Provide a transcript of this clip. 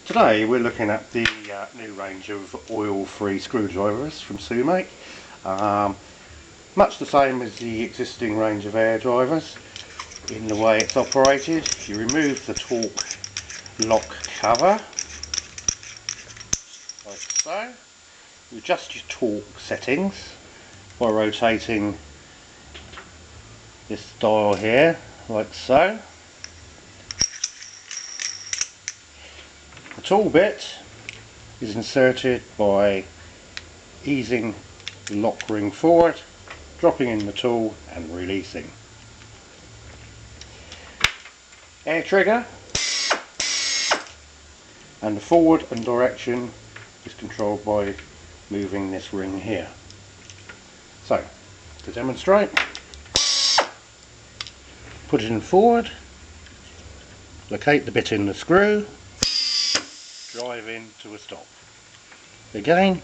Today we're looking at the new range of oil-free screwdrivers from Sumake. Much the same as the existing range of air drivers in the way it's operated. You remove the torque lock cover, like so. You adjust your torque settings by rotating this dial here, like so. The tool bit is inserted by easing the lock ring forward, dropping in the tool and releasing. Air trigger, and the forward and direction is controlled by moving this ring here. So, to demonstrate, put it in forward, locate the bit in the screw, drive in to a stop. Again,